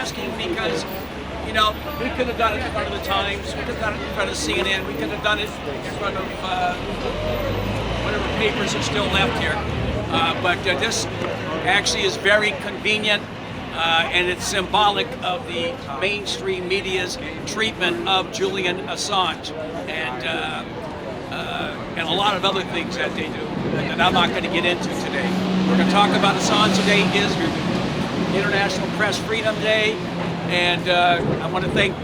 asking because, you know, we could have done it in front of the Times, we could have done it in front of CNN, we could have done it in front of whatever papers are still left here. But this actually is very convenient, and it's symbolic of the mainstream media's treatment of Julian Assange and a lot of other things that they do that I'm not going to get into today. We're going to talk about Assange. Today is International Press Freedom Day, and I want to thank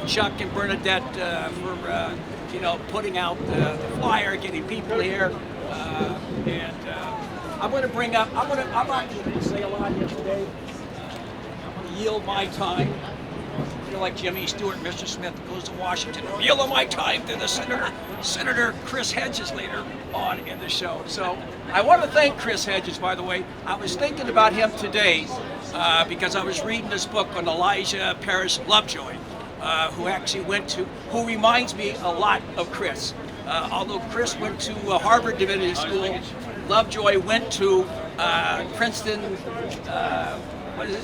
Chuck and Bernadette for you know, putting out the flyer, getting people here, and I'm going to bring up. I'm not going to say a lot here today. I'm going to yield my time. I feel like Jimmy Stewart, Mr. Smith goes to Washington. Yield my time to the Senator Chris Hedges later on in the show. So I want to thank Chris Hedges, by the way. I was thinking about him today because I was reading this book on Elijah Parrish Lovejoy, who reminds me a lot of Chris. Although Chris went to Harvard Divinity School, Lovejoy went to Princeton, what is it?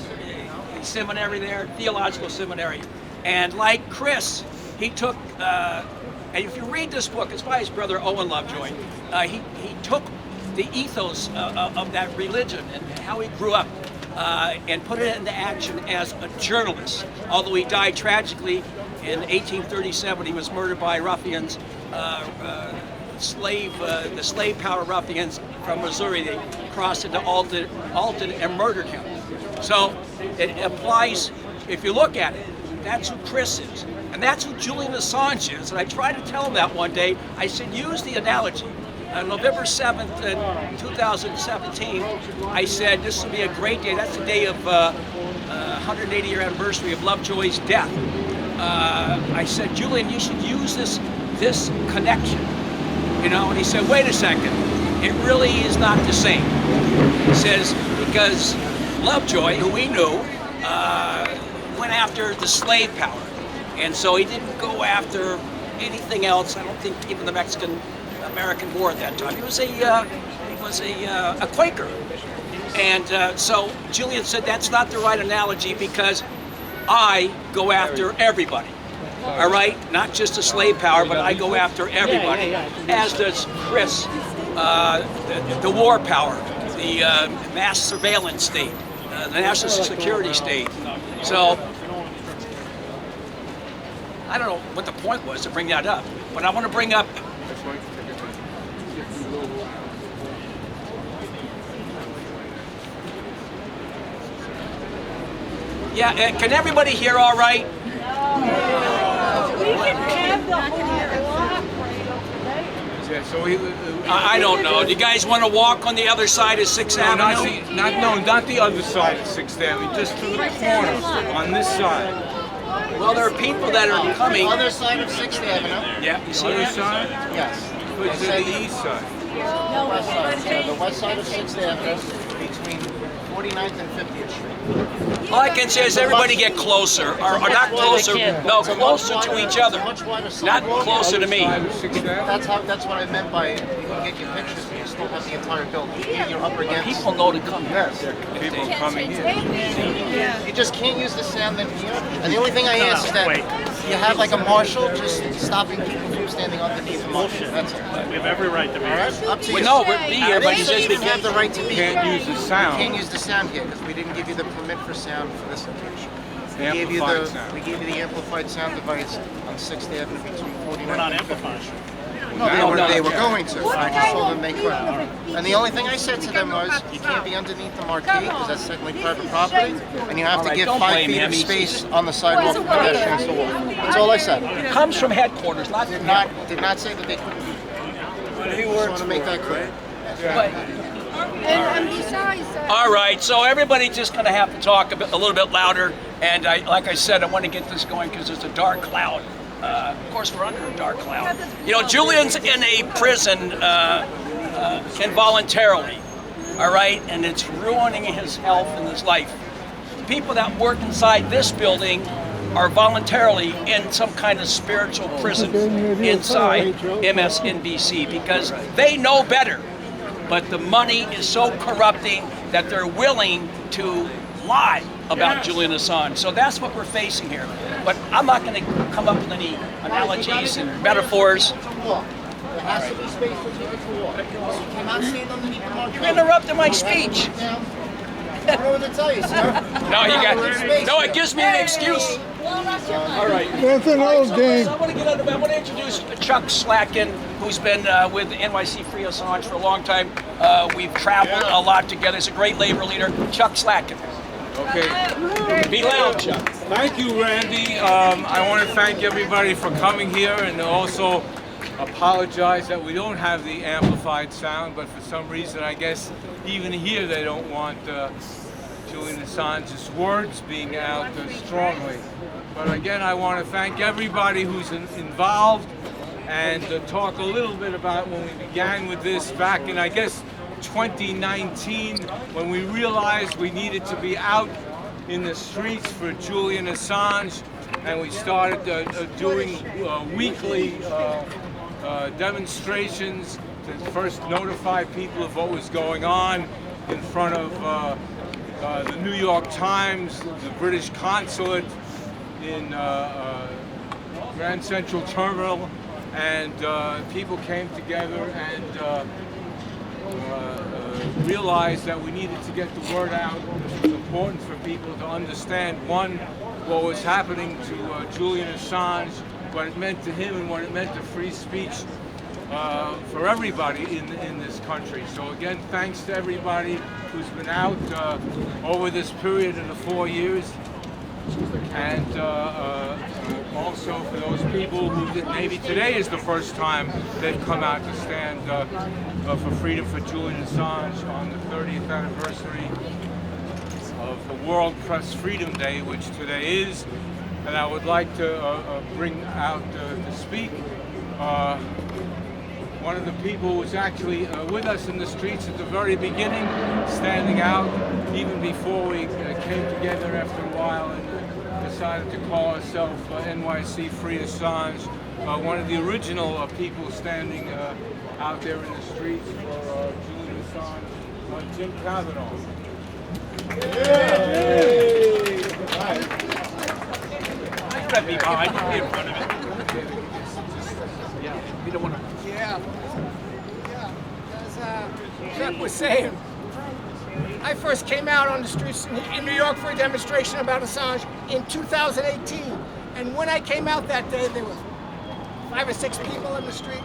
Seminary there, theological seminary. And like Chris, he took, and if you read this book, it's by his brother Owen Lovejoy, he took the ethos of that religion and how he grew up and put it into action as a journalist. Although he died tragically in 1837, he was murdered by ruffians, the slave power ruffians from Missouri. They crossed into Alton and murdered him. So it applies, if you look at it, that's who Chris is. And that's who Julian Assange is. And I tried to tell him that one day. I said, use the analogy. On November 7th, 2017, I said, this will be a great day. That's the day of 180-year anniversary of Lovejoy's death. I said, Julian, you should use this connection. You know, and he said, wait a second. It really is not the same. He says, because Lovejoy, who we knew, went after the slave power, and so he didn't go after anything else. I don't think even the Mexican-American War at that time. He was a Quaker, and so Julian said that's not the right analogy because I go after everybody. All right, not just the slave power, but I go after everybody, as does Chris, the war power, the mass surveillance state. The national security state. So, I don't know what the point was to bring that up, but I want to bring up. Yeah, can everybody hear all right? We can have the whole block Yeah, so I don't know. Do you guys want to walk on the other side of 6th Avenue? Not the other side of 6th Avenue, just to the corner, on this side. Well, there are people that are coming. Other side of 6th Avenue. Yeah, you see Other that? side? Yes. But to the east side. West side. So the west side of 6th Avenue between 49th and 50th Street. All I can say is everybody get closer, or not closer, no, closer to each other, not closer to me. That's what I meant by you can get your pictures, but you still have the entire building. You're up against. People know to come here. People are coming here. You just can't use the sound in here. And the only thing I ask is that you have like a marshal just stopping people from standing underneath the marshal. That's it. We have every right to be here. Up to you. No, we're be here, but They he say says you we don't have the right to be here. Can't use the sound. Can't use the sound here because we didn't give you the permit for sound for this occasion. Amplified sound. We gave you the amplified sound device on 6th Avenue between 49th We're not and 50th. amplifying. No, they were going to. I just told them they couldn't. And the only thing I said to them was, you can't be underneath the marquee because that's technically private property, and you have to right, give don't 5 blame feet him. of He's space on the sidewalk for pedestrians to walk. That's all I said. It comes from headquarters, not Did not say that they couldn't be. Just want to make that clear. And besides, All right, so everybody's just going to have to talk a little bit louder. And like I said, I want to get this going because there's a dark cloud. Of course, we're under a dark cloud. You know, Julian's in a prison involuntarily, all right? And it's ruining his health and his life. People that work inside this building are voluntarily in some kind of spiritual prison inside MSNBC because they know better. But the money is so corrupting that they're willing to lie about Julian Assange. So that's what we're facing here. But I'm not going to come up with any analogies and metaphors. There has to be space for people to walk. You cannot stand underneath the marquee. You interrupted my speech. I don't know what to tell you, sir. No, it gives me an excuse. All right. That's an old game. I want to introduce Chuck Slatkin, who's been with NYC Free Assange for a long time. We've traveled a lot together. He's a great labor leader. Chuck Slatkin. Okay. Be loud, Chuck. Thank you, Randy. I want to thank everybody for coming here, and also apologize that we don't have the amplified sound, but for some reason, I guess even here they don't want Julian Assange's words being out strongly. But again, I want to thank everybody who's involved, and talk a little bit about when we began with this back in, I guess, 2019, when we realized we needed to be out in the streets for Julian Assange, and we started doing weekly demonstrations to first notify people of what was going on in front of the New York Times, the British consulate in Grand Central Terminal, and people came together and realized that we needed to get the word out. It was important for people to understand, one, what was happening to Julian Assange, what it meant to him and what it meant to free speech for everybody in this country. So again, thanks to everybody who's been out over this period of the 4 years. And also for those people who maybe today is the first time they've come out to stand for freedom for Julian Assange on the 30th anniversary of the World Press Freedom Day, which today is. And I would like to bring out to speak one of the people who was actually with us in the streets at the very beginning, standing out even before we came together after a while and decided to call ourselves NYC Free Assange. One of the original people standing out there in the streets for Julian Assange, Jim Kavanaugh. Yay! You gotta be behind. You can be in front of it. Yeah, you don't want to. Yeah, as Chuck was saying, I first came out on the streets in New York for a demonstration about Assange in 2018. And when I came out that day, there were 5 or 6 people in the street.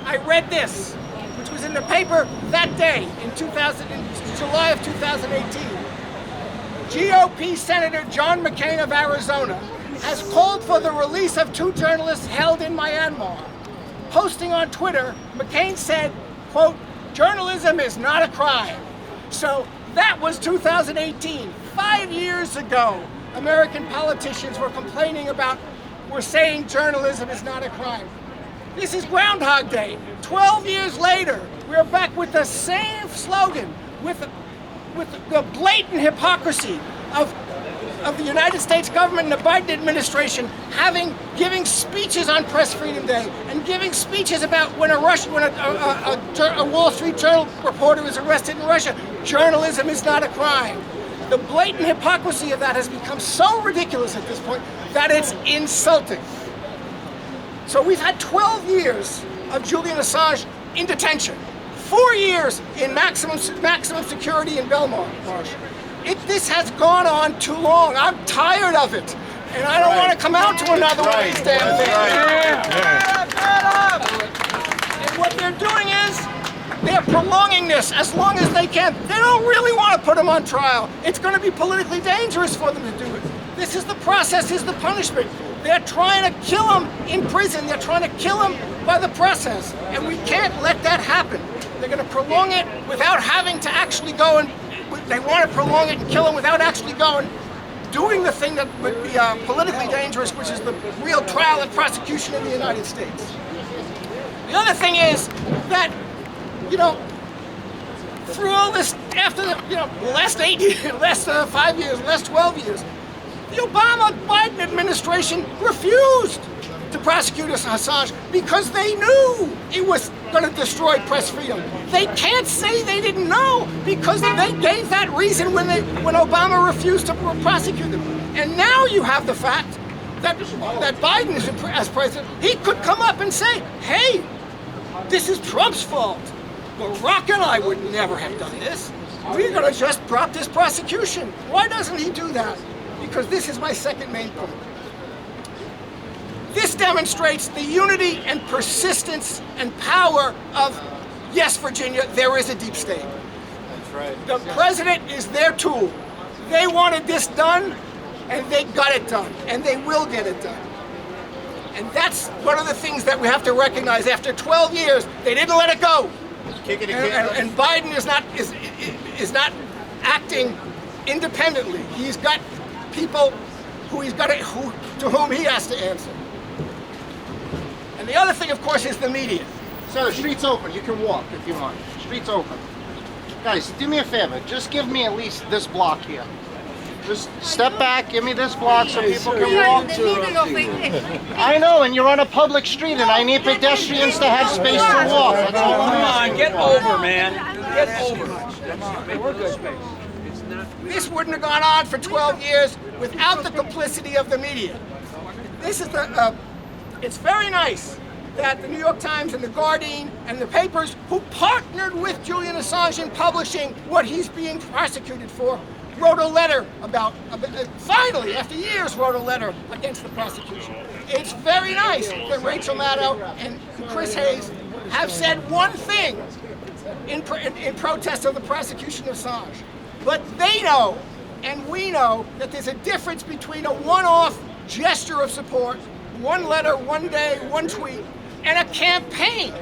I read this, which was in the paper that day in July of 2018. GOP Senator John McCain of Arizona has called for the release of 2 journalists held in Myanmar. Posting on Twitter, McCain said, quote, "Journalism is not a crime." So that was 2018. 5 years ago, American politicians were complaining about, were saying journalism is not a crime. This is Groundhog Day. 12 years later, we're back with the same slogan, with the blatant hypocrisy of the United States government and the Biden administration giving speeches on Press Freedom Day and giving speeches about when a Wall Street Journal reporter is arrested in Russia. Journalism is not a crime. The blatant hypocrisy of that has become so ridiculous at this point that it's insulting. So we've had 12 years of Julian Assange in detention, 4 years in maximum security in Belmarsh. This has gone on too long. I'm tired of it. And I don't want to come out to another one of these damn things. And what they're doing is, they're prolonging this as long as they can. They don't really want to put him on trial. It's going to be politically dangerous for them to do it. This is the process, this is the punishment. They're trying to kill him in prison. They're trying to kill him by the process. And we can't let that happen. They're going to prolong it without having to actually go and they want to prolong it and kill him without actually going, doing the thing that would be politically dangerous, which is the real trial and prosecution in the United States. The other thing is that, through all this, after the, last 8 years, last 5 years, last 12 years, the Obama-Biden administration refused to prosecute Assange because they knew it was going to destroy press freedom. They can't say they didn't know because they gave that reason when Obama refused to prosecute them. And now you have the fact that Biden is as president. He could come up and say, "Hey, this is Trump's fault. Barack and I would never have done this. We're going to just drop this prosecution." Why doesn't he do that? Because this is my second main point. This demonstrates the unity and persistence and power of, yes, Virginia, there is a deep state. That's right. The president is their tool. They wanted this done, and they got it done, and they will get it done. And that's one of the things that we have to recognize. After 12 years, they didn't let it go. And Biden is not acting independently. He's got people to whom he has to answer. And the other thing, of course, is the media. So the street's open. You can walk if you want. Street's open. Guys, do me a favor. Just give me at least this block here. Just step back, give me this block so people can walk. I know, and you're on a public street, and I need pedestrians to have space to walk. That's all I'm Come asking. on, get over, man. Get over. This wouldn't have gone on for 12 years without the complicity of the media. This is it's very nice that the New York Times and the Guardian and the papers who partnered with Julian Assange in publishing what he's being prosecuted for wrote a letter finally, after years, wrote a letter against the prosecution. It's very nice that Rachel Maddow and Chris Hayes have said one thing in protest of the prosecution of Assange. But they know, and we know, that there's a difference between a one-off gesture of support, one letter, one day, one tweet, and a campaign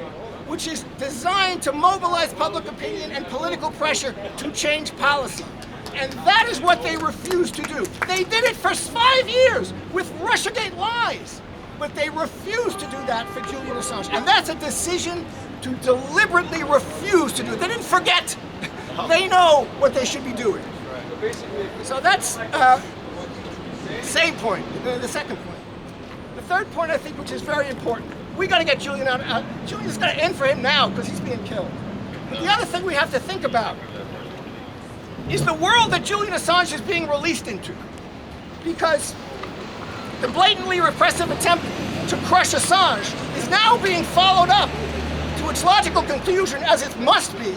which is designed to mobilize public opinion and political pressure to change policy. And that is what they refuse to do. They did it for 5 years with Russiagate lies, but they refuse to do that for Julian Assange. And that's a decision to deliberately refuse to do it. They didn't forget. They know what they should be doing. So that's same point, the second point. The third point, I think, which is very important, we got to get Julian out. Julian's got to end for him now because he's being killed. But the other thing we have to think about is the world that Julian Assange is being released into. Because the blatantly repressive attempt to crush Assange is now being followed up to its logical conclusion, as it must be,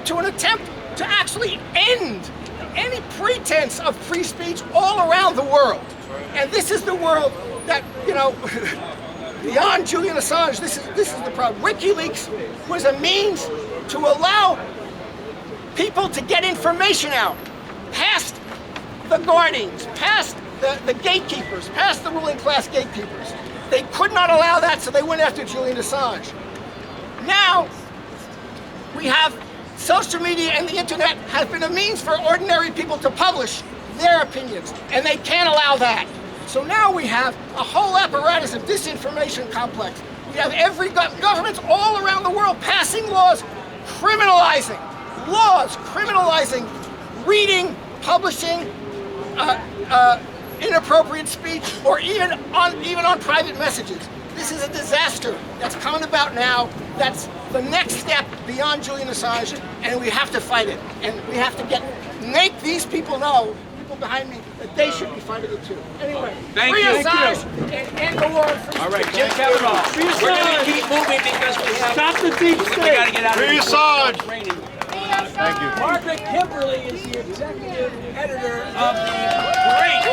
to an attempt to actually end any pretense of free speech all around the world. And this is the world that, beyond Julian Assange, this is the problem. WikiLeaks was a means to allow people to get information out past the guardians, past the gatekeepers, past the ruling class gatekeepers. They could not allow that, so they went after Julian Assange. Now, we have social media and the internet has been a means for ordinary people to publish their opinions, and they can't allow that. So now we have a whole apparatus of disinformation complex. We have every governments all around the world passing laws criminalizing reading, publishing inappropriate speech, or even on private messages. This is a disaster that's coming about now. That's the next step beyond Julian Assange, and we have to fight it. And we have to make these people know, people behind me, that they should be fighting it too. Anyway, Thank free you. Assange and end the war. All right, Jim Kavanaugh. We're going to keep moving because we have. Stop the deep We state. got to get out of Free here. Assange. Training. Thank you. Margaret Kimberly is the executive editor of the great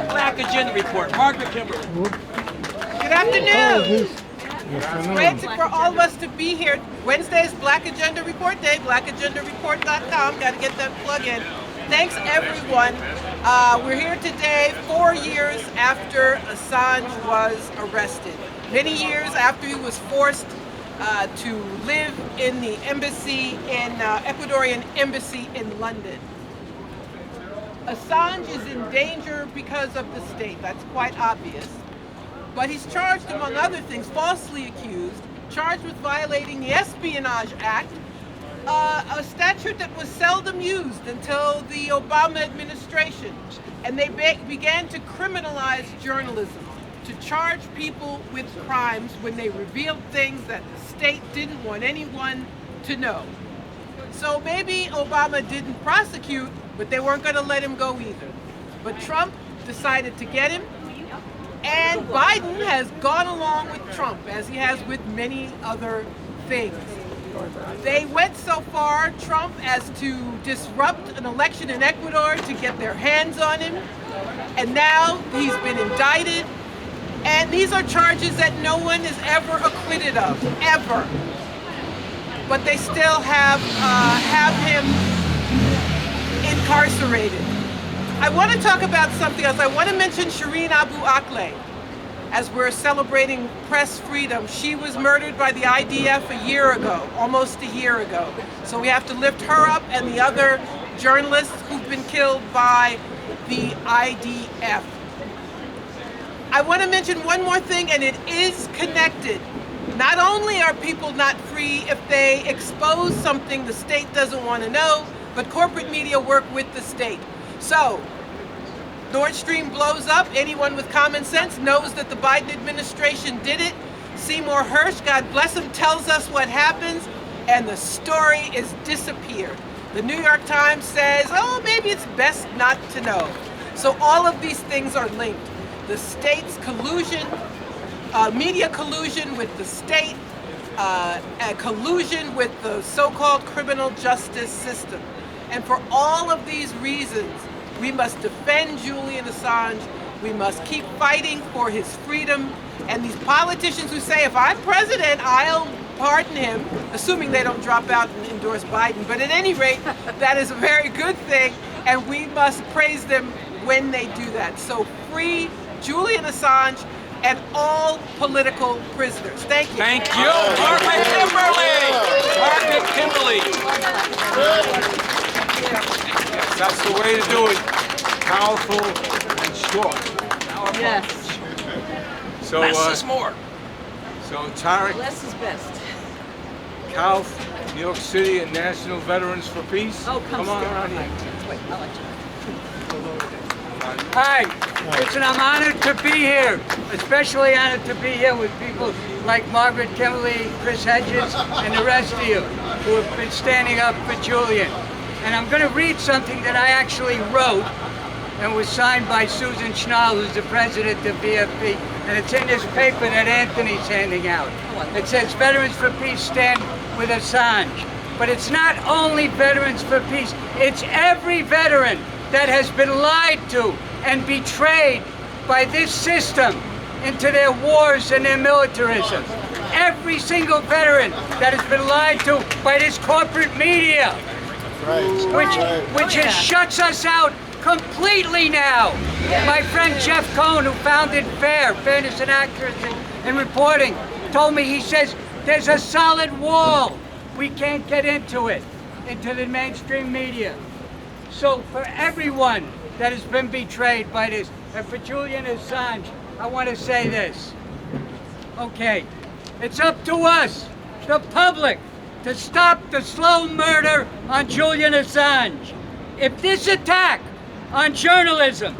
Black Agenda Report. Margaret Kimberly. Good afternoon. It's great for all of us to be here. Wednesday is Black Agenda Report Day, blackagendareport.com. Got to get that plug in. Thanks, everyone. We're here today 4 years after Assange was arrested. Many years after he was forced to live in the embassy in Ecuadorian embassy in London. Assange is in danger because of the state. That's quite obvious. But he's charged, among other things, falsely accused, charged with violating the Espionage Act, a statute that was seldom used until the Obama administration. And they began to criminalize journalism. to charge people with crimes when they revealed things that the state didn't want anyone to know. So maybe Obama didn't prosecute, but they weren't going to let him go either. But Trump decided to get him, and Biden has gone along with Trump, as he has with many other things. They went so far, Trump, as to disrupt an election in Ecuador to get their hands on him, and now he's been indicted, and these are charges that no one is ever acquitted of, ever. But they still have him incarcerated. I want to talk about something else. I want to mention Shireen Abu Akleh. As we're celebrating press freedom, she was murdered by the IDF a year ago, almost a year ago. So we have to lift her up and the other journalists who've been killed by the IDF. I want to mention one more thing, and it is connected. Not only are people not free if they expose something the state doesn't want to know, but corporate media work with the state. So, Nord Stream blows up. Anyone with common sense knows that the Biden administration did it. Seymour Hersh, God bless him, tells us what happens, and the story is disappeared. The New York Times says, oh, maybe it's best not to know. So all of these things are linked. The state's collusion, media collusion with the state, collusion with the so-called criminal justice system. And for all of these reasons, we must defend Julian Assange. We must keep fighting for his freedom. And these politicians who say, if I'm president, I'll pardon him, assuming they don't drop out and endorse Biden. But at any rate, that is a very good thing, and we must praise them when they do that. So free Julian Assange and all political prisoners. Thank you. Thank you, Margaret Kimberly. Margaret Kimberly. Yes, that's the way to do it. Powerful and short. Yes. So, Less is more. so Tarek Less is best. Kauf, New York City, and National Veterans for Peace. Oh, come on stand. around here. Wait, I'll let you. Hi, listen, I'm honored to be here, especially honored to be here with people like Margaret Kimberly, Chris Hedges, and the rest of you who have been standing up for Julian. And I'm going to read something that I actually wrote and was signed by Susan Schnall, who's the president of VFP, and it's in this paper that Anthony's handing out. It says, Veterans for Peace stand with Assange. But it's not only Veterans for Peace, it's every veteran that has been lied to and betrayed by this system into their wars and their militarism. Every single veteran that has been lied to by this corporate media, which has shuts us out completely now. My friend Jeff Cohn, who founded FAIR, Fairness and Accuracy in Reporting, told me, he says, there's a solid wall. We can't get into it, into the mainstream media. So for everyone that has been betrayed by this, and for Julian Assange, I want to say this. Okay, it's up to us, the public, to stop the slow murder on Julian Assange. If this attack on journalism,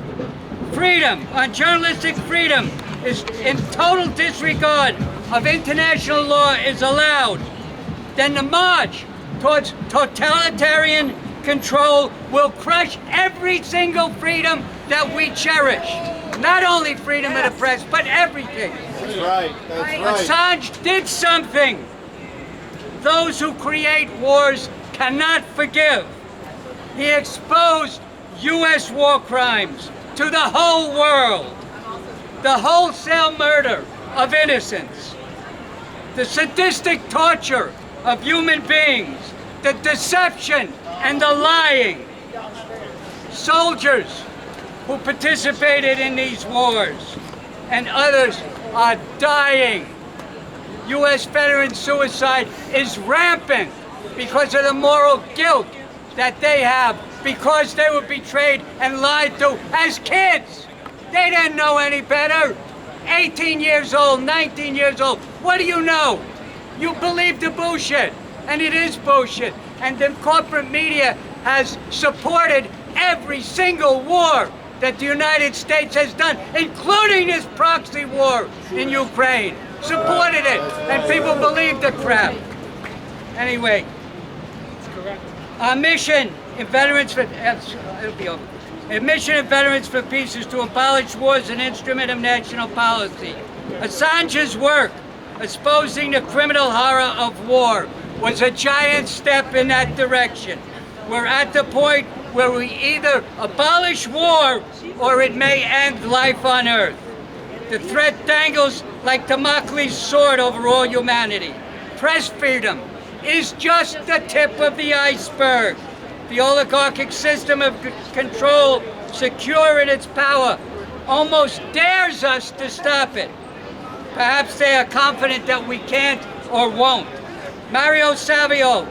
freedom, on journalistic freedom, is in total disregard of international law is allowed, then the march towards totalitarian control will crush every single freedom that we cherish. Not only freedom of the press, but everything. That's right. That's right. Assange did something those who create wars cannot forgive. He exposed U.S. war crimes to the whole world. The wholesale murder of innocents. The sadistic torture of human beings. The deception and the lying. Soldiers who participated in these wars and others are dying. U.S. veteran suicide is rampant because of the moral guilt that they have because they were betrayed and lied to as kids. They didn't know any better. 18 years old, 19 years old. What do you know? You believe the bullshit, and it is bullshit. And the corporate media has supported every single war that the United States has done, including this proxy war in Ukraine. Supported it, and people believed the crap. Anyway, our mission in Veterans for it'll be over. A mission of Veterans for Peace is to abolish war as an instrument of national policy. Assange's work exposing the criminal horror of war was a giant step in that direction. We're at the point where we either abolish war or it may end life on Earth. The threat dangles like Damocles' sword over all humanity. Press freedom is just the tip of the iceberg. The oligarchic system of control, secure in its power, almost dares us to stop it. Perhaps they are confident that we can't or won't. Mario Savio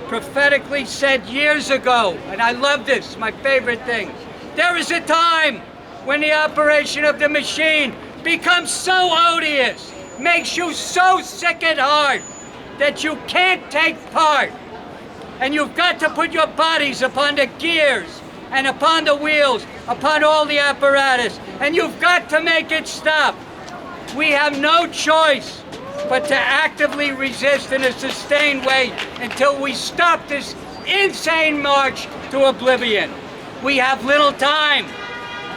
prophetically said years ago, and I love this, my favorite thing, there is a time when the operation of the machine becomes so odious, makes you so sick at heart, that you can't take part. And you've got to put your bodies upon the gears and upon the wheels, upon all the apparatus, and you've got to make it stop. We have no choice but to actively resist in a sustained way until we stop this insane march to oblivion. We have little time.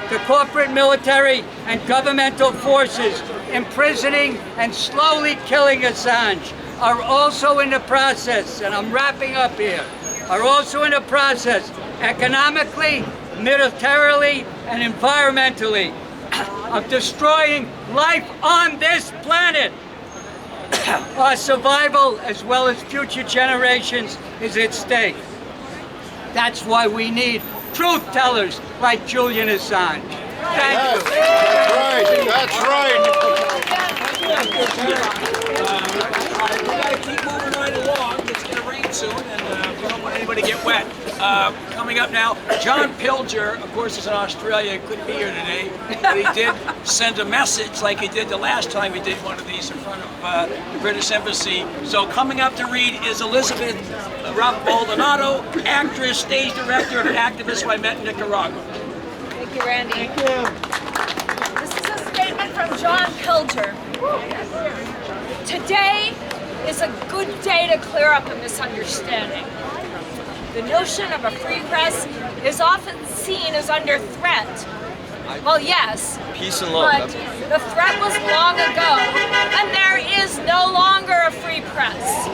The corporate military and governmental forces imprisoning and slowly killing Assange are also in the process, and I'm wrapping up here, are also in the process economically, militarily, and environmentally of destroying life on this planet. Our survival, as well as future generations, is at stake. That's why we need truth tellers like Julian Assange. Thank you. That's right. We gotta keep moving right along. It's gonna rain soon, and we don't want anybody to get wet. Coming up now, John Pilger, of course, is in Australia. Couldn't be here today, but he did send a message like he did the last time he did one of these in front of the British Embassy. So coming up to read is Elizabeth Maldonado, actress, stage director, and activist who I met in Nicaragua. Thank you, Randy. Thank you. This is a statement from John Pilger. Today is a good day to clear up a misunderstanding. The notion of a free press is often seen as under threat. Well, yes, peace and love. but the threat was long ago, and there is no longer a free press.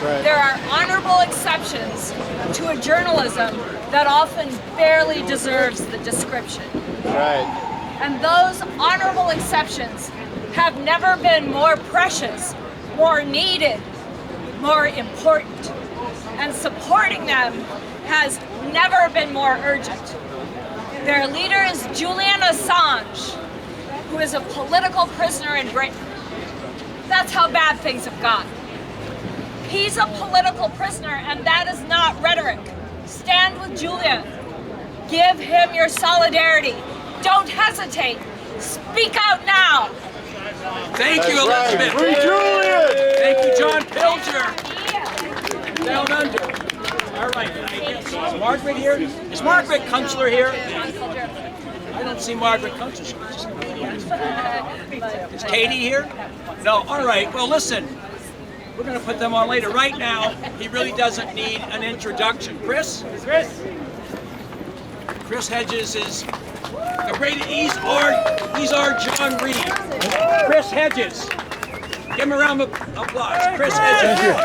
Right. There are honorable exceptions to a journalism that often barely deserves the description. Right. And those honorable exceptions have never been more precious, more needed, more important. And supporting them has never been more urgent. Their leader is Julian Assange, who is a political prisoner in Britain. That's how bad things have gotten. He's a political prisoner, and that is not rhetoric. Stand with Julian. Give him your solidarity. Don't hesitate. Speak out now. Thank you, Elizabeth. Free Julian! Thank you, John Pilger. Down under. All right. Is Margaret here? Is Margaret Kunstler here? I don't see Margaret Kunstler. Is Katie here? No. All right. Well, listen. We're going to put them on later. Right now, he really doesn't need an introduction. Chris? Chris Hedges is the great. He's our John Reed. Chris Hedges. Give him a round of applause. Chris Hedges.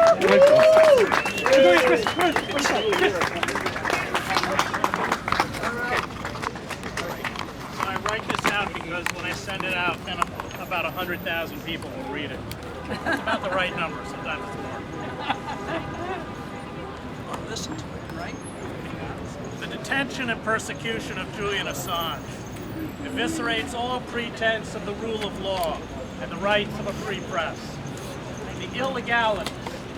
I write this out because when I send it out, then about 100,000 people will read it. It's about the right number. Sometimes it's more. Well, listen to it, right? The detention and persecution of Julian Assange eviscerates all pretense of the rule of law and the rights of a free press. The illegalities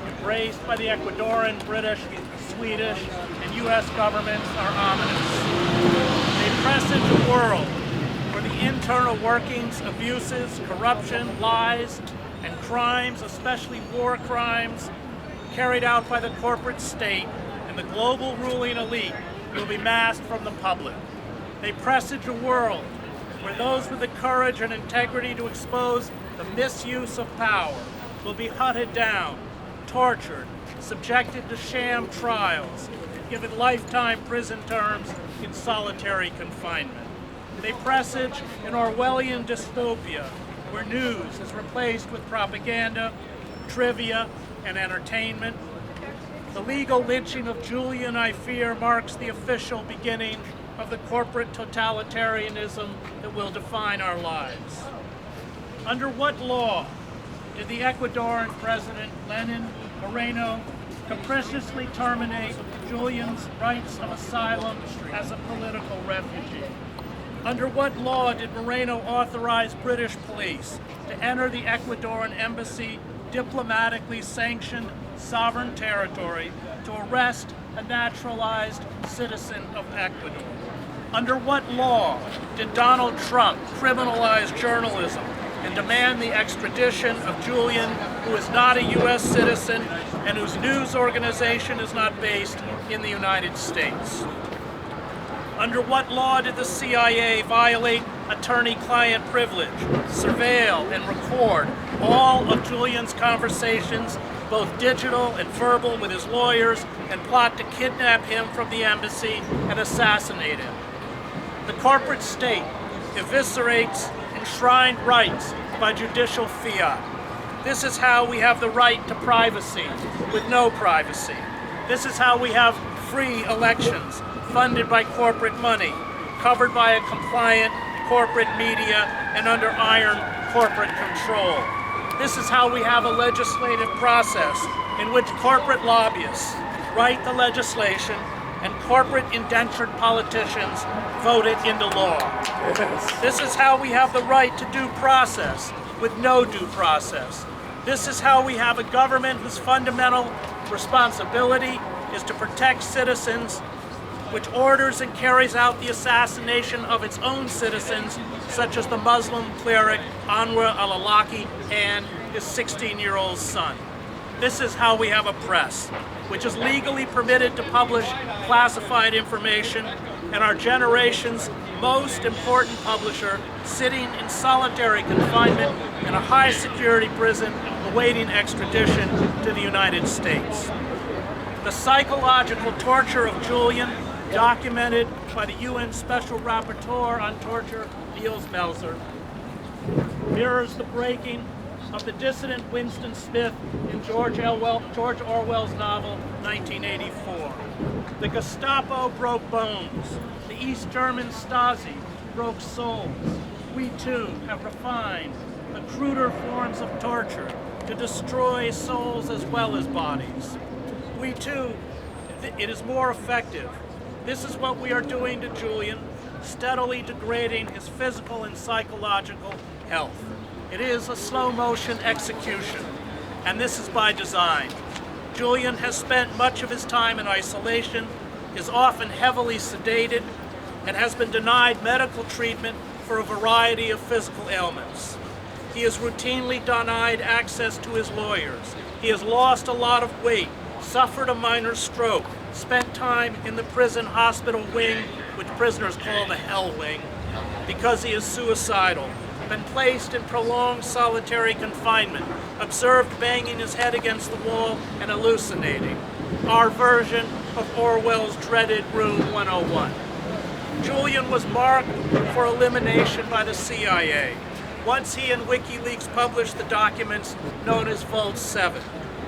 embraced by the Ecuadorian, British, Swedish, and U.S. governments are ominous. They press into a world where the internal workings, abuses, corruption, lies, and crimes, especially war crimes, carried out by the corporate state and the global ruling elite will be masked from the public. They presage a world where those with the courage and integrity to expose the misuse of power will be hunted down, tortured, subjected to sham trials, given lifetime prison terms in solitary confinement. They presage an Orwellian dystopia where news is replaced with propaganda, trivia, and entertainment. The legal lynching of Julian, I fear, marks the official beginning of the corporate totalitarianism that will define our lives. Under what law did the Ecuadorian President Lenin Moreno capriciously terminate Julian's rights of asylum as a political refugee? Under what law did Moreno authorize British police to enter the Ecuadorian embassy diplomatically sanctioned sovereign territory to arrest a naturalized citizen of Ecuador? Under what law did Donald Trump criminalize journalism and demand the extradition of Julian, who is not a U.S. citizen and whose news organization is not based in the United States? Under what law did the CIA violate attorney-client privilege, surveil and record all of Julian's conversations, both digital and verbal, with his lawyers, and plot to kidnap him from the embassy and assassinate him? The corporate state eviscerates enshrined rights by judicial fiat. This is how we have the right to privacy with no privacy. This is how we have free elections funded by corporate money, covered by a compliant corporate media, and under iron corporate control. This is how we have a legislative process in which corporate lobbyists write the legislation and corporate indentured politicians vote it into law. This is how we have the right to due process with no due process. This is how we have a government whose fundamental responsibility is to protect citizens, which orders and carries out the assassination of its own citizens, such as the Muslim cleric Anwar al-Awlaki and his 16-year-old son. This is how we have a press, which is legally permitted to publish classified information, and our generation's most important publisher sitting in solitary confinement in a high-security prison awaiting extradition to the United States. The psychological torture of Julian, documented by the UN Special Rapporteur on Torture, Niels Melzer, mirrors the breaking of the dissident Winston Smith in George Orwell's novel, 1984. The Gestapo broke bones. The East German Stasi broke souls. We too have refined the cruder forms of torture to destroy souls as well as bodies. We too, it is more effective. This is what we are doing to Julian, steadily degrading his physical and psychological health. It is a slow-motion execution, and this is by design. Julian has spent much of his time in isolation, is often heavily sedated, and has been denied medical treatment for a variety of physical ailments. He is routinely denied access to his lawyers. He has lost a lot of weight, suffered a minor stroke, spent time in the prison hospital wing, which prisoners call the hell wing, because he is suicidal, been placed in prolonged solitary confinement, observed banging his head against the wall and hallucinating. Our version of Orwell's dreaded Room 101. Julian was marked for elimination by the CIA once he and WikiLeaks published the documents known as Vault 7,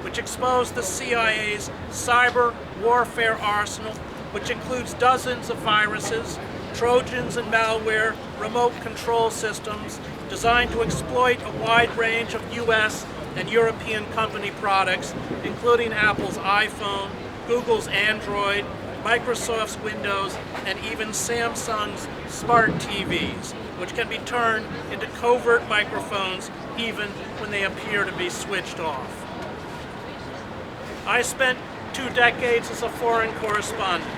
which exposed the CIA's cyber warfare arsenal, which includes dozens of viruses, Trojans and malware, remote control systems designed to exploit a wide range of US and European company products, including Apple's iPhone, Google's Android, Microsoft's Windows, and even Samsung's smart TVs, which can be turned into covert microphones even when they appear to be switched off. I spent 2 decades as a foreign correspondent.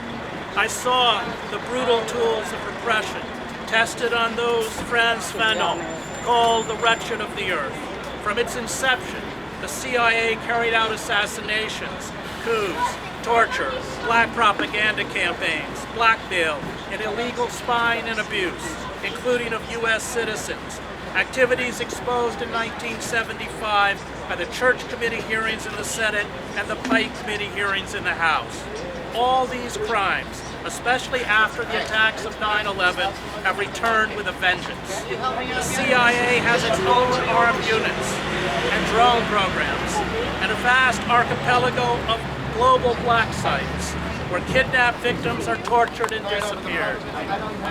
I saw the brutal tools of repression tested on those Frantz Fanon called the wretched of the earth. From its inception, the CIA carried out assassinations, coups, torture, black propaganda campaigns, blackmail, and illegal spying and abuse, including of U.S. citizens. Activities exposed in 1975 by the Church Committee hearings in the Senate and the Pike Committee hearings in the House. All these crimes, especially after the attacks of 9/11, have returned with a vengeance. The CIA has its own armed units and drone programs and a vast archipelago of global black sites where kidnapped victims are tortured and disappeared.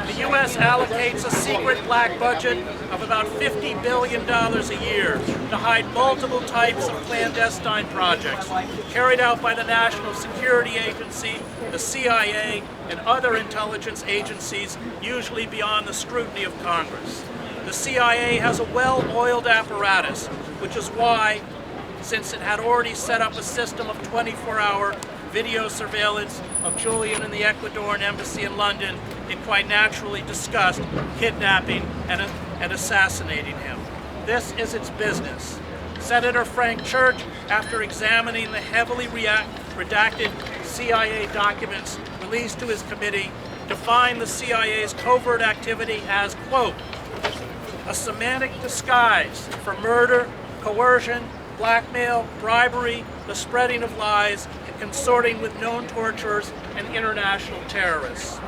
The U.S. allocates a secret black budget of about $50 billion a year to hide multiple types of clandestine projects carried out by the National Security Agency, the CIA, and other intelligence agencies, usually beyond the scrutiny of Congress. The CIA has a well-oiled apparatus, which is why, since it had already set up a system of 24-hour video surveillance of Julian in the Ecuadorian embassy in London, it quite naturally discussed kidnapping and assassinating him. This is its business. Senator Frank Church, after examining the heavily redacted CIA documents released to his committee, defined the CIA's covert activity as, quote, a semantic disguise for murder, coercion, blackmail, bribery, the spreading of lies, and consorting with known torturers and international terrorists.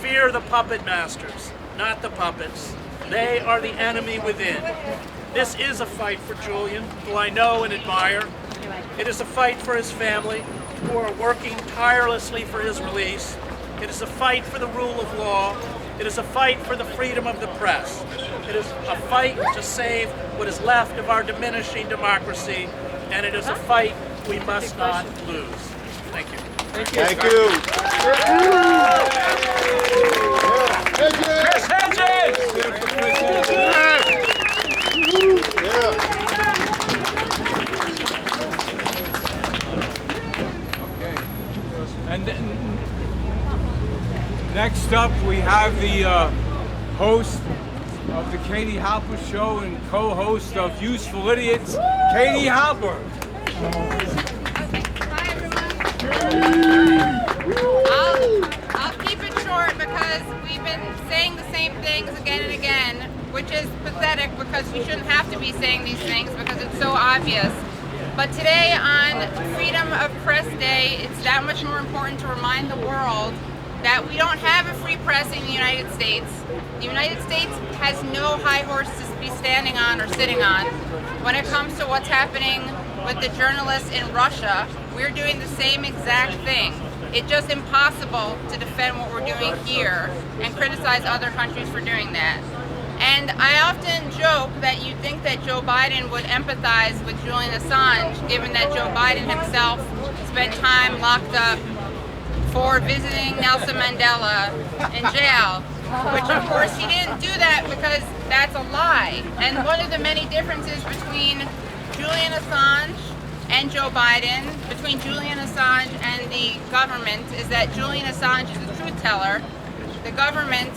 Fear the puppet masters, not the puppets. They are the enemy within. This is a fight for Julian, who I know and admire. It is a fight for his family, who are working tirelessly for his release. It is a fight for the rule of law. It is a fight for the freedom of the press. It is a fight to save what is left of our diminishing democracy, and it is a fight we must not lose. Thank you. Thank you. Chris Hedges! Okay. And then next up we have the host of the Katie Halper Show and co-host of Useful Idiots, Katie Halper. I'll keep it short because we've been saying the same things again and again, which is pathetic because we shouldn't have to be saying these things because it's so obvious. But today on Freedom of Press Day, it's that much more important to remind the world that we don't have a free press in the United States. The United States has no high horse to be standing on or sitting on. When it comes to what's happening with the journalists in Russia, we're doing the same exact thing. It's just impossible to defend what we're doing here and criticize other countries for doing that. And I often joke that you'd think that Joe Biden would empathize with Julian Assange, given that Joe Biden himself spent time locked up for visiting Nelson Mandela in jail, which of course he didn't do that because that's a lie. And one of the many differences between Julian Assange and Joe Biden, between Julian Assange and the government, is that Julian Assange is a truth teller. The government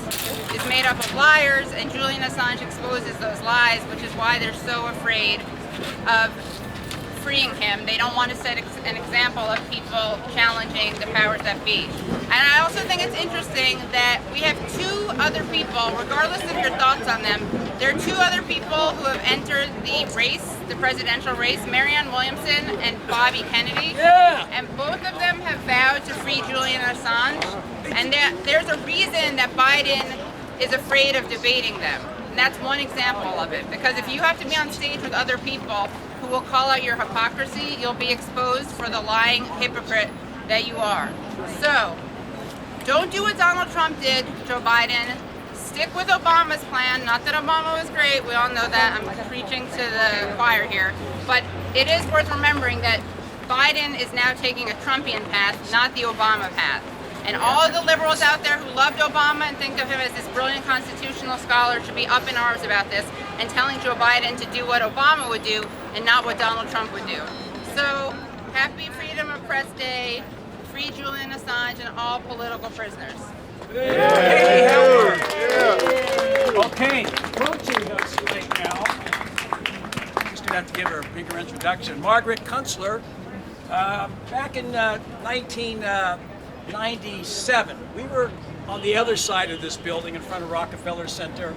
is made up of liars, and Julian Assange exposes those lies, which is why they're so afraid of freeing him. They don't want to set an example of people challenging the powers that be. And I also think it's interesting that we have two other people, regardless of your thoughts on them, there are two other people who have entered the race, the presidential race, Marianne Williamson and Bobby Kennedy. Yeah. And both of them have vowed to free Julian Assange. And there's a reason that Biden is afraid of debating them. And that's one example of it. Because if you have to be on stage with other people who will call out your hypocrisy, you'll be exposed for the lying hypocrite that you are. So, don't do what Donald Trump did, Joe Biden. Stick with Obama's plan. Not that Obama was great, we all know that. I'm preaching to the choir here. But it is worth remembering that Biden is now taking a Trumpian path, not the Obama path. And all the liberals out there who loved Obama and think of him as this brilliant constitutional scholar should be up in arms about this and telling Joe Biden to do what Obama would do and not what Donald Trump would do. So, happy Freedom of Press Day. Free Julian Assange and all political prisoners. Katie Halper. Okay, approaching us right now. Just have to give her a bigger introduction. Margaret Kunstler, back in 1997, we were on the other side of this building in front of Rockefeller Center.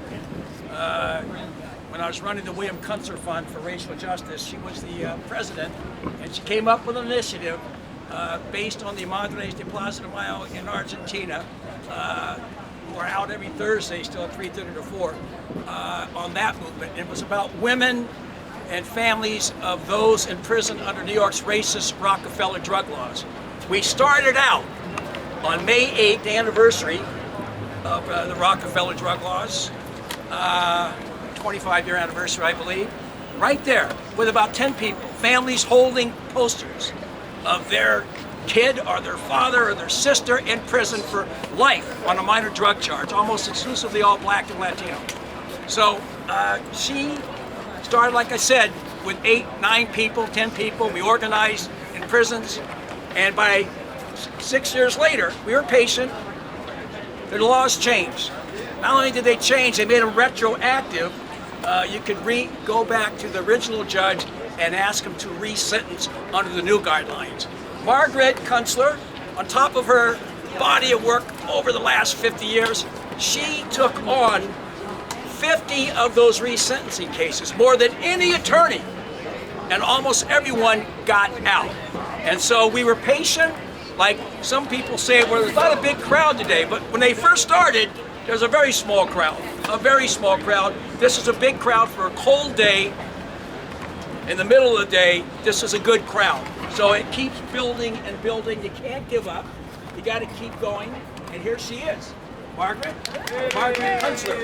When I was running the William Kunstler Fund for Racial Justice, she was the president, and she came up with an initiative based on the Madres de Plaza de Mayo in Argentina. We're out every Thursday, still at 3:30 to 4, on that movement. It was about women and families of those in prison under New York's racist Rockefeller drug laws. We started out on May 8th, the anniversary of the Rockefeller drug laws, 25-year anniversary, I believe, right there with about 10 people, families holding posters of their kid or their father or their sister in prison for life on a minor drug charge, almost exclusively all black and Latino. So she started, like I said, with 8, 9 people, 10 people. We organized in prisons, and by 6 years later, we were patient. The laws changed. Not only did they change, they made them retroactive. You could go back to the original judge and ask him to re-sentence under the new guidelines. Margaret Kunstler, on top of her body of work over the last 50 years, she took on 50 of those resentencing cases, more than any attorney, and almost everyone got out. And so we were patient. Like some people say, well, there's not a big crowd today, but when they first started, there's a very small crowd, This is a big crowd for a cold day. In the middle of the day, this is a good crowd. So it keeps building and building. You can't give up. You got to keep going. And here she is, Margaret Kunstler.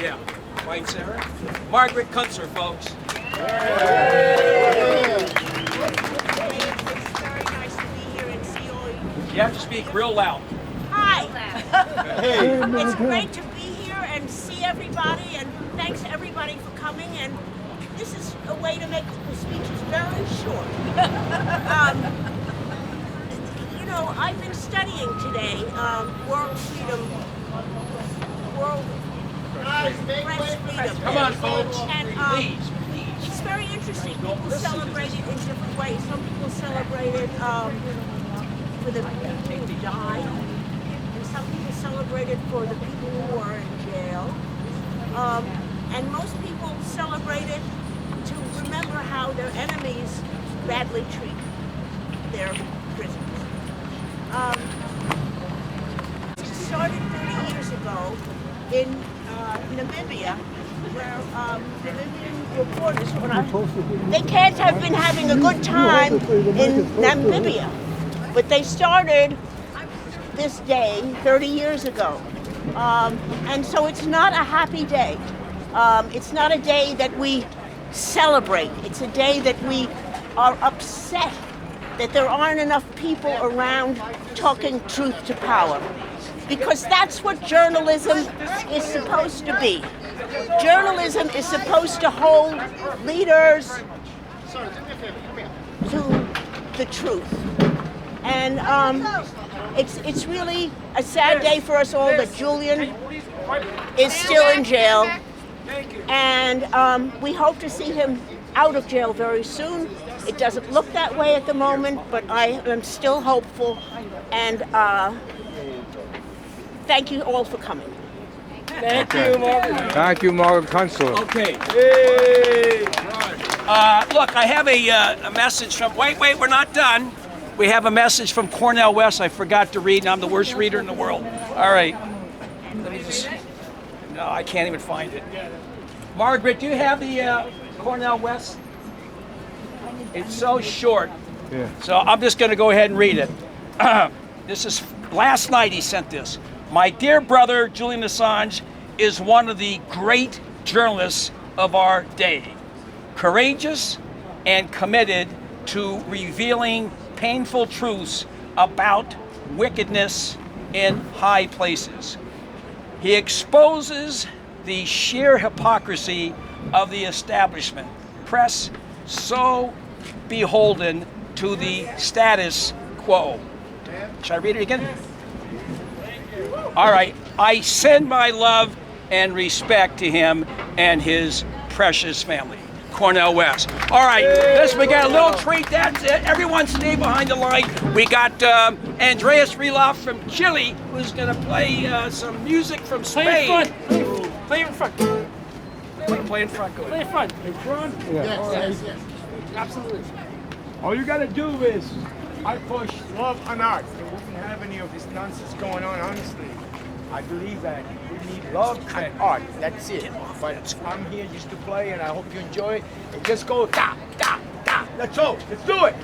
Yeah, White Sarah. Margaret Kunstler, folks. It's very nice to be here and see all you. You have to speak real loud. Hi. It's great to be here and see everybody, and thanks to everybody for coming. And this is a way to make the speeches very short. You know, I've been studying today world freedom, press freedom. Come on, folks. And Please. it's very interesting. People celebrate it in different ways. Some people celebrate it for the people who died, and some people celebrate it for the people who are in jail. And most people celebrate it to remember how their enemies badly treat their prisoners. It started 30 years ago in Namibia, where Namibian reporters, they can't have been having a good time in Namibia, but they started this day 30 years ago. And so it's not a happy day. It's not a day that we celebrate. It's a day that we are upset that there aren't enough people around talking truth to power. Because that's what journalism is supposed to be. Journalism is supposed to hold leaders to the truth. And it's really a sad day for us all that Julian is still in jail. And we hope to see him out of jail very soon. It doesn't look that way at the moment, but I am still hopeful. And thank you all for coming. Thank you, Margaret. Thank you, Margaret Kunstler. Okay. Look, I have a message from, wait, we're not done. We have a message from Cornell West I forgot to read, and I'm the worst reader in the world. All right. Let me just, no, I can't even find it. Margaret, do you have the Cornell West? It's so short. Yeah. So I'm just going to go ahead and read it. This is, last night he sent this. My dear brother, Julian Assange, is one of the great journalists of our day. Courageous and committed to revealing painful truths about wickedness in high places. He exposes the sheer hypocrisy of the establishment press, so beholden to the status quo. Should I read it again? All right. I send my love and respect to him and his precious family, Cornel West. All right, we got a little treat. That's it. Everyone stay behind the line. We got Andreas Reloff from Chile, who's going to play some music from Spain. Play in front. Play in front. Go ahead. Play in front. In front? Yes. Absolutely. All you gotta do is, I push love and art. We wouldn't have any of this nonsense going on, honestly. I believe that we need love and art. That's it. But I'm here just to play, and I hope you enjoy it. And just go da, da, da. Let's go. Let's do it.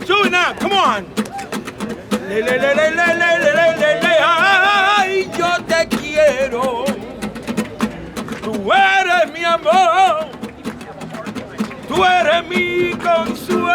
Do it now, come on. Ay, yo te quiero. Tú eres mi amor. Tú eres mi consuelo.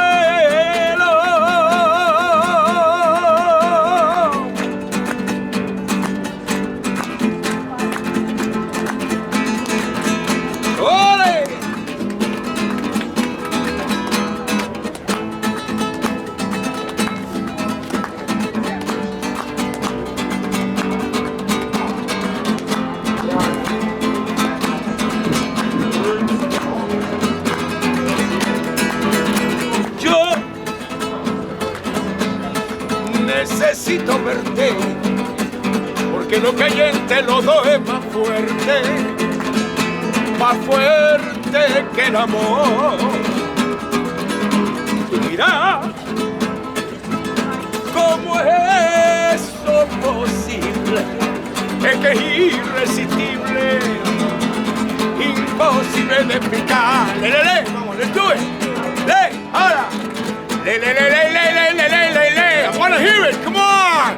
Necesito verte, porque lo que hay entre los dos es más fuerte que el amor. Y mira, ¿cómo es eso posible? Es que es irresistible, imposible de explicar. Vamos, let's do it. Ahora. I want to hear it. Come on.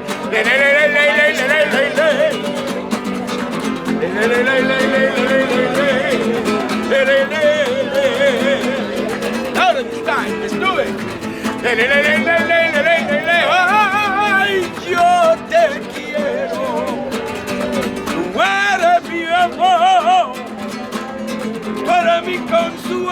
Louder this time. Let's do it. Ay, yo te quiero. Tú eres mi amor. Para mi consuelo.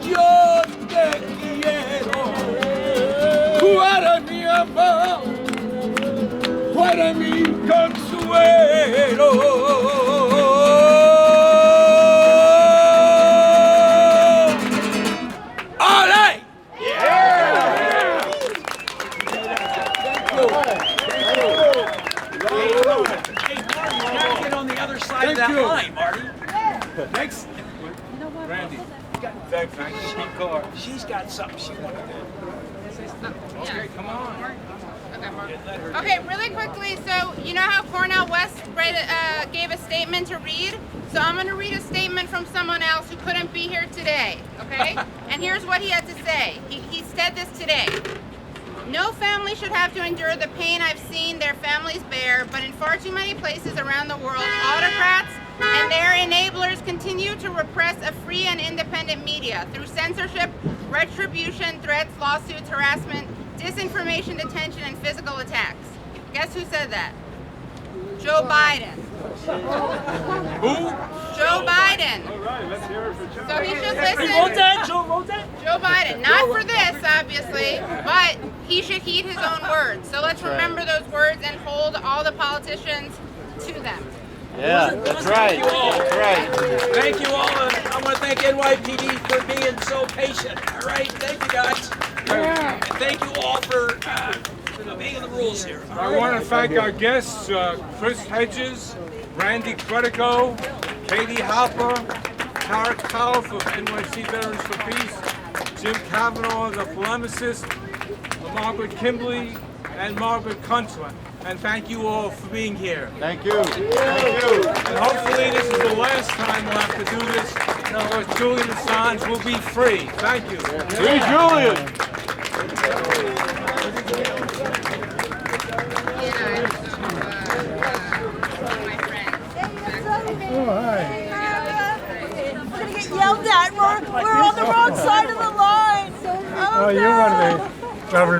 Yo te quiero, tú eres mi amor, tú eres mi consuelo. That line, Marty. Thanks. Randy. She's got something she wants to do. Okay, come on. Okay, really quickly, so you know how Cornel West gave a statement to read? So I'm going to read a statement from someone else who couldn't be here today, okay? And here's what he had to say. He said this today. No family should have to endure the pain I've seen their families bear, but in far too many places around the world, autocrats and their enablers continue to repress a free and independent media through censorship, retribution, threats, lawsuits, harassment, disinformation, detention, and physical attacks. Guess who said that? Joe Biden. Who? Joe Biden. All right, let's hear it for Joe. So he should listen. Joe Biden. Not for this, obviously, but he should heed his own words. So let's remember those words and hold all the politicians to them. Yeah, that's right. That's right. Thank you all. I want to thank NYPD for being so patient. All right, thank you guys. And thank you all for obeying the rules here. I want to thank our guests, Chris Hedges, Randy Credico, Katie Hopper, Tara Cowell from NYC Veterans for Peace, Jim Kavanaugh, the polemicist, Margaret Kimberly, and Margaret Kunstler. And thank you all for being here. Thank you. Thank you. And hopefully this is the last time we'll have to do this, because Julian Assange will be free. Thank you. Free Julian. We're gonna get yelled at. We're on the wrong side of the line. Oh, you want to be governor.